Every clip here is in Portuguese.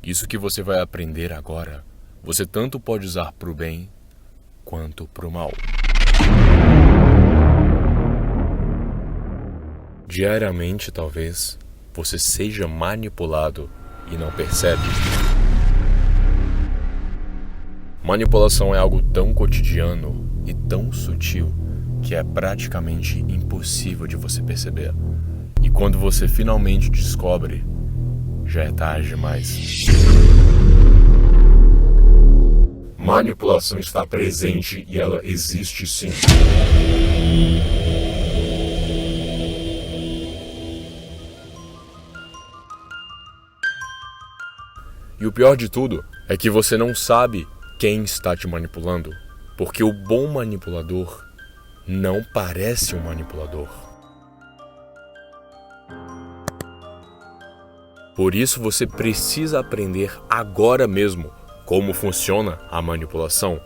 Isso que você vai aprender agora, você tanto pode usar para o bem quanto para o mal. Diariamente, talvez, você seja manipulado e não percebe. Manipulação é algo tão cotidiano e tão sutil que é praticamente impossível de você perceber. E quando você finalmente descobre, já é tarde demais. Manipulação está presente e ela existe sim. E o pior de tudo é que você não sabe quem está te manipulando, porque o bom manipulador não parece um manipulador. Por isso você precisa aprender agora mesmo como funciona a manipulação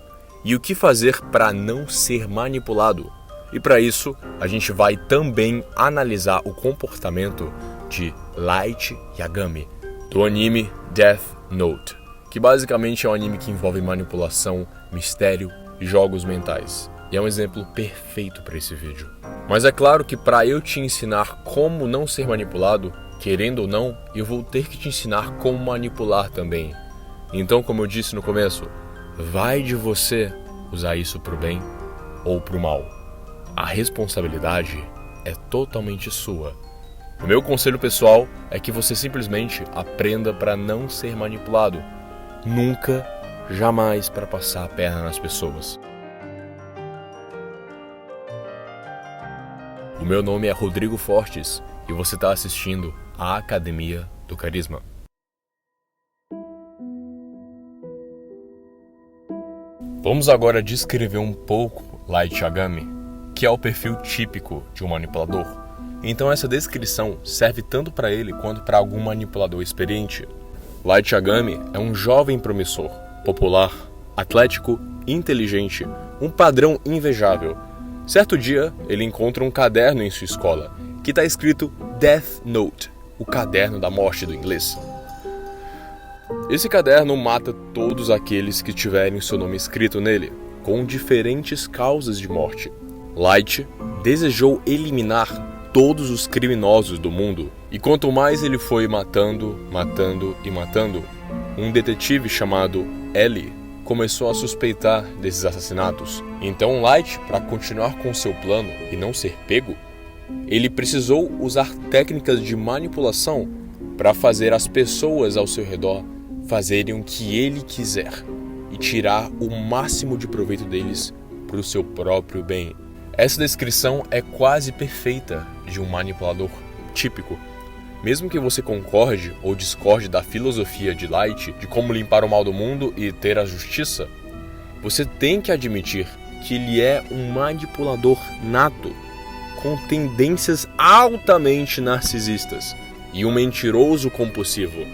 e o que fazer para não ser manipulado. E para isso, a gente vai também analisar o comportamento de Light Yagami, do anime Death Note, que basicamente é um anime que envolve manipulação, mistério e jogos mentais. E é um exemplo perfeito para esse vídeo. Mas é claro que para eu te ensinar como não ser manipulado, querendo ou não, eu vou ter que te ensinar como manipular também. Então, como eu disse no começo, vai de você usar isso para o bem ou para o mal. A responsabilidade é totalmente sua. O meu conselho pessoal é que você simplesmente aprenda para não ser manipulado. Nunca, jamais para passar a perna nas pessoas. O meu nome é Rodrigo Fortes e você está assistindo a Academia do Carisma. Vamos agora descrever um pouco Light Yagami, que é o perfil típico de um manipulador. Então essa descrição serve tanto para ele quanto para algum manipulador experiente. Light Yagami é um jovem promissor, popular, atlético, inteligente, um padrão invejável. Certo dia, ele encontra um caderno em sua escola, que está escrito Death Note, o caderno da morte do inglês. Esse caderno mata todos aqueles que tiverem seu nome escrito nele, com diferentes causas de morte. Light desejou eliminar todos os criminosos do mundo, e quanto mais ele foi matando, um detetive chamado Ellie começou a suspeitar desses assassinatos. Então Light, para continuar com seu plano e não ser pego, ele precisou usar técnicas de manipulação para fazer as pessoas ao seu redor fazerem o que ele quiser e tirar o máximo de proveito deles para o seu próprio bem. Essa descrição é quase perfeita de um manipulador típico. Mesmo que você concorde ou discorde da filosofia de Light, de como limpar o mal do mundo e ter a justiça, você tem que admitir que ele é um manipulador nato, com tendências altamente narcisistas e um mentiroso compulsivo.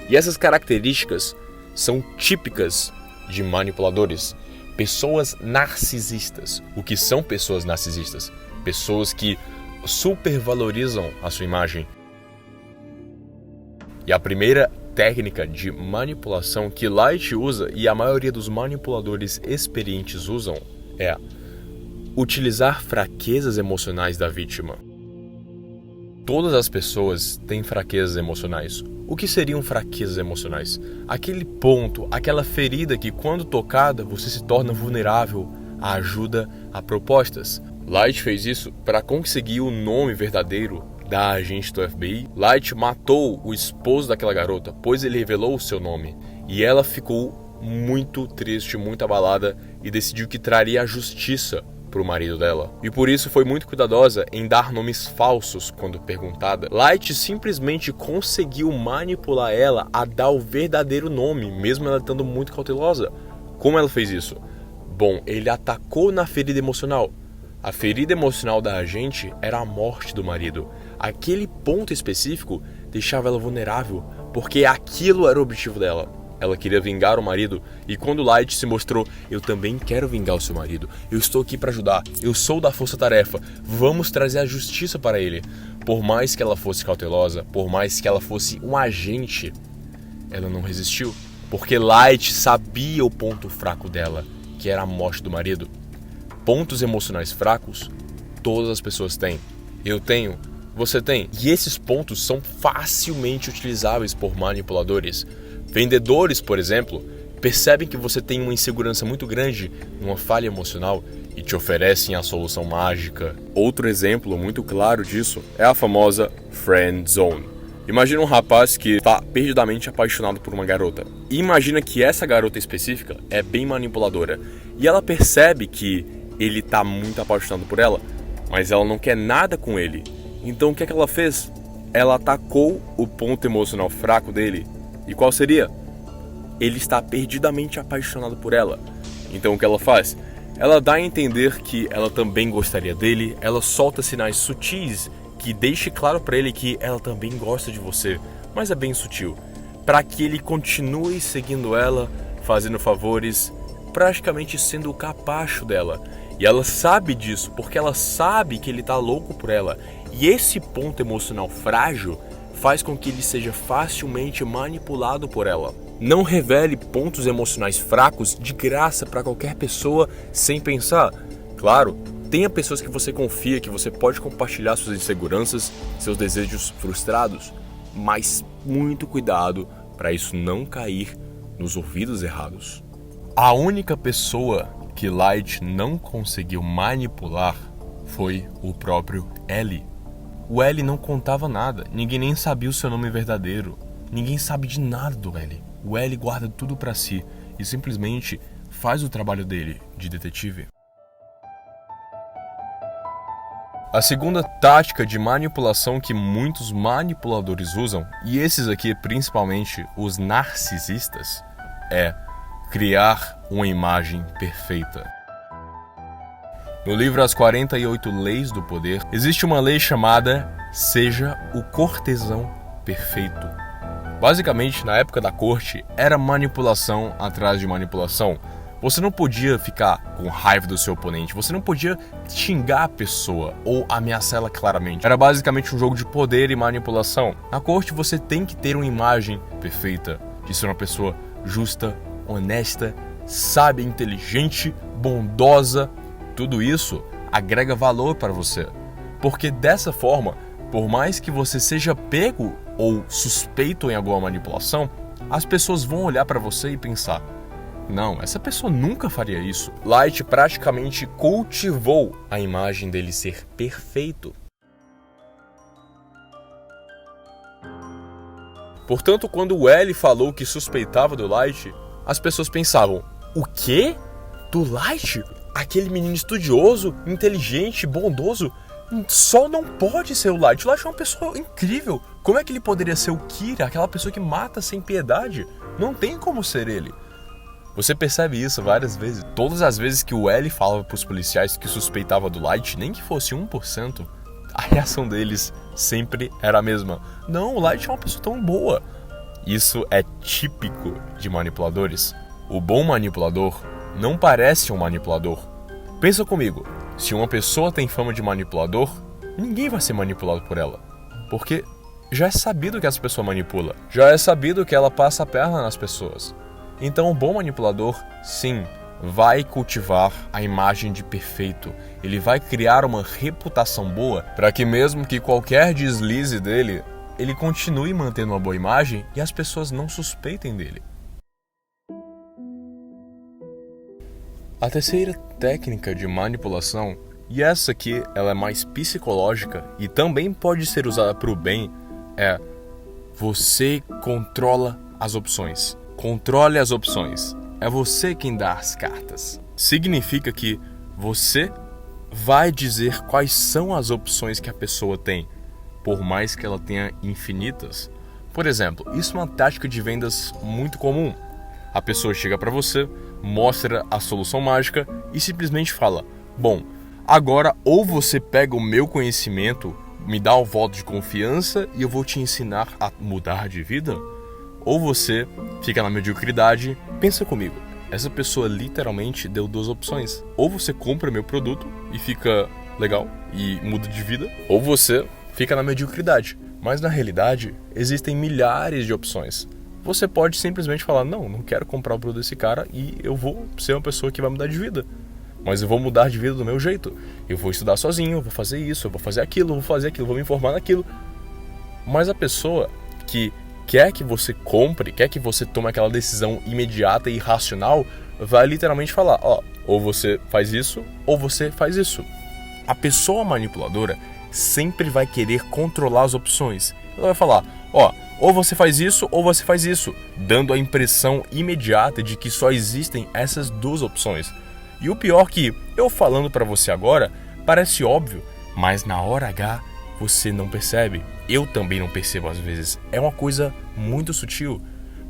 E essas características são típicas de manipuladores. Pessoas narcisistas. O que são pessoas narcisistas? Pessoas que supervalorizam a sua imagem. E a primeira técnica de manipulação que Light usa e a maioria dos manipuladores experientes usam é utilizar fraquezas emocionais da vítima. Todas as pessoas têm fraquezas emocionais. O que seriam fraquezas emocionais? Aquele ponto, aquela ferida que, quando tocada, você se torna vulnerável à ajuda, a propostas. Light fez isso para conseguir o nome verdadeiro da agente do FBI. Light matou o esposo daquela garota, pois ele revelou o seu nome. E ela ficou muito triste, muito abalada e decidiu que traria a justiça para o marido dela. E por isso foi muito cuidadosa em dar nomes falsos quando perguntada. Light simplesmente conseguiu manipular ela a dar o verdadeiro nome, mesmo ela estando muito cautelosa. Como ela fez isso? Bom, ele atacou na ferida emocional. A ferida emocional da agente era a morte do marido. Aquele ponto específico deixava ela vulnerável, porque aquilo era o objetivo dela. Ela queria vingar o marido, e quando Light se mostrou, eu também quero vingar o seu marido, eu estou aqui para ajudar, eu sou da força-tarefa, vamos trazer a justiça para ele. Por mais que ela fosse cautelosa, por mais que ela fosse um agente, ela não resistiu. Porque Light sabia o ponto fraco dela, que era a morte do marido. Pontos emocionais fracos, todas as pessoas têm. Eu tenho, você tem. E esses pontos são facilmente utilizáveis por manipuladores. Vendedores, por exemplo, percebem que você tem uma insegurança muito grande numa falha emocional e te oferecem a solução mágica. Outro exemplo muito claro disso é a famosa friend zone. Imagina um rapaz que está perdidamente apaixonado por uma garota. E imagina que essa garota específica é bem manipuladora. E ela percebe que ele está muito apaixonado por ela, mas ela não quer nada com ele. Então o que é que ela fez? Ela atacou o ponto emocional fraco dele. E qual seria? Ele está perdidamente apaixonado por ela. Então o que ela faz? Ela dá a entender que ela também gostaria dele. Ela solta sinais sutis que deixe claro para ele que ela também gosta de você, mas é bem sutil, para que ele continue seguindo ela, fazendo favores, praticamente sendo o capacho dela. E ela sabe disso, porque ela sabe que ele tá louco por ela. E esse ponto emocional frágil faz com que ele seja facilmente manipulado por ela. Não revele pontos emocionais fracos de graça para qualquer pessoa sem pensar. Claro, tenha pessoas que você confia, que você pode compartilhar suas inseguranças, seus desejos frustrados, mas muito cuidado para isso não cair nos ouvidos errados. A única pessoa que Light não conseguiu manipular foi o próprio L. O L não contava nada, ninguém nem sabia o seu nome verdadeiro, ninguém sabe de nada do L. O L guarda tudo para si e simplesmente faz o trabalho dele de detetive. A segunda tática de manipulação que muitos manipuladores usam, e esses aqui principalmente os narcisistas, é criar uma imagem perfeita. No livro As 48 Leis do Poder, existe uma lei chamada Seja o Cortesão Perfeito. Basicamente, na época da corte, era manipulação atrás de manipulação. Você não podia ficar com raiva do seu oponente, você não podia xingar a pessoa ou ameaçar ela claramente. Era basicamente um jogo de poder e manipulação. Na corte você tem que ter uma imagem perfeita de ser uma pessoa justa, honesta, sábia, inteligente, bondosa. Tudo isso agrega valor para você. Porque dessa forma, por mais que você seja pego ou suspeito em alguma manipulação, as pessoas vão olhar para você e pensar: não, essa pessoa nunca faria isso. Light praticamente cultivou a imagem dele ser perfeito. Portanto, quando o L falou que suspeitava do Light, as pessoas pensavam: o quê? Do Light? Aquele menino estudioso, inteligente, bondoso? Só não pode ser o Light. O Light é uma pessoa incrível. Como é que ele poderia ser o Kira, aquela pessoa que mata sem piedade? Não tem como ser ele. Você percebe isso várias vezes. Todas as vezes que o L falava para os policiais que suspeitava do Light, nem que fosse 1%, a reação deles sempre era a mesma. Não, o Light é uma pessoa tão boa. Isso é típico de manipuladores. O bom manipulador não parece um manipulador. Pensa comigo, se uma pessoa tem fama de manipulador, ninguém vai ser manipulado por ela. Porque já é sabido que essa pessoa manipula. Já é sabido que ela passa a perna nas pessoas. Então, o bom manipulador, sim, vai cultivar a imagem de perfeito. Ele vai criar uma reputação boa para que mesmo que qualquer deslize dele, ele continue mantendo uma boa imagem e as pessoas não suspeitem dele. A terceira técnica de manipulação, e essa aqui ela é mais psicológica e também pode ser usada para o bem, é: você controla as opções. Controle as opções. É você quem dá as cartas. Significa que você vai dizer quais são as opções que a pessoa tem, por mais que ela tenha infinitas. Por exemplo, isso é uma tática de vendas muito comum. A pessoa chega para você, mostra a solução mágica e simplesmente fala: bom, agora ou você pega o meu conhecimento, me dá o voto de confiança e eu vou te ensinar a mudar de vida, ou você fica na mediocridade. Pensa comigo, essa pessoa literalmente deu duas opções: ou você compra meu produto e fica legal e muda de vida, ou você fica na mediocridade. Mas na realidade existem milhares de opções. você pode simplesmente falar, não quero comprar o produto desse cara e eu vou ser uma pessoa que vai mudar de vida. Mas eu vou mudar de vida do meu jeito. Eu vou estudar sozinho, eu vou fazer isso, eu vou fazer aquilo, vou me informar naquilo. Mas a pessoa que quer que você compre, quer que você tome aquela decisão imediata e racional, vai literalmente falar, ou você faz isso, ou você faz isso. A pessoa manipuladora sempre vai querer controlar as opções. Ela vai falar, ou você faz isso, ou você faz isso, dando a impressão imediata de que só existem essas duas opções. E o pior que, eu falando pra você agora, parece óbvio, mas na hora H você não percebe. Eu também não percebo às vezes. É uma coisa muito sutil,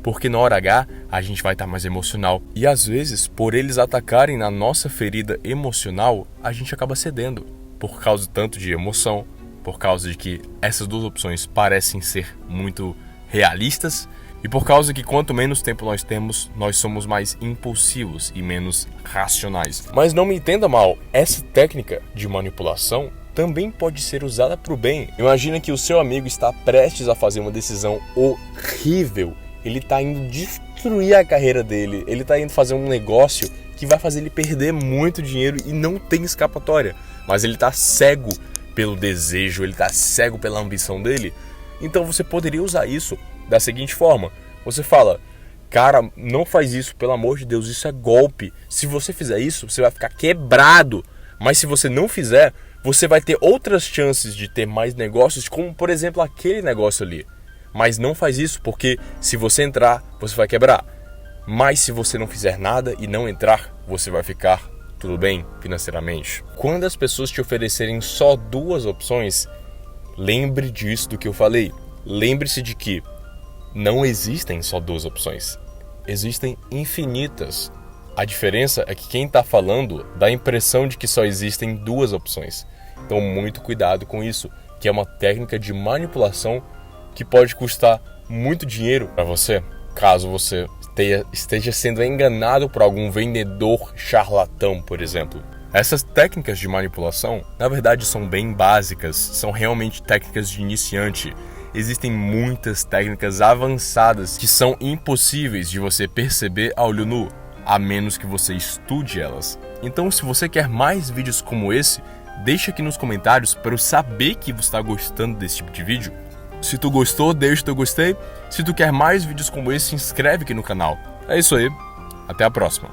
porque na hora H a gente vai estar mais emocional. E às vezes, por eles atacarem na nossa ferida emocional, a gente acaba cedendo. Por causa tanto de emoção, por causa de que essas duas opções parecem ser muito realistas, e por causa que quanto menos tempo nós temos, nós somos mais impulsivos e menos racionais. Mas não me entenda mal, essa técnica de manipulação também pode ser usada para o bem. Imagina que o seu amigo está prestes a fazer uma decisão horrível. Ele está indo destruir a carreira dele. Ele está indo fazer um negócio que vai fazer ele perder muito dinheiro e não tem escapatória. Mas ele está cego pelo desejo, ele está cego pela ambição dele. Então você poderia usar isso da seguinte forma. Você fala, cara, não faz isso, pelo amor de Deus, isso é golpe. Se você fizer isso, você vai ficar quebrado. Mas se você não fizer, você vai ter outras chances de ter mais negócios, como por exemplo aquele negócio ali. Mas não faz isso, porque se você entrar, você vai quebrar. Mas se você não fizer nada e não entrar, você vai ficar tudo bem financeiramente. Quando as pessoas te oferecerem só duas opções, lembre disso do que eu falei. Lembre-se de que não existem só duas opções. Existem infinitas. A diferença é que quem está falando dá a impressão de que só existem duas opções. Então muito cuidado com isso, que é uma técnica de manipulação que pode custar muito dinheiro para você, caso você esteja sendo enganado por algum vendedor charlatão, por exemplo. Essas técnicas de manipulação, na verdade, são bem básicas, são realmente técnicas de iniciante. Existem muitas técnicas avançadas que são impossíveis de você perceber a olho nu, a menos que você estude elas. Então, se você quer mais vídeos como esse, deixa aqui nos comentários para eu saber que você está gostando desse tipo de vídeo. Se tu gostou, deixa o teu gostei. Se tu quer mais vídeos como esse, se inscreve aqui no canal. É isso aí, até a próxima.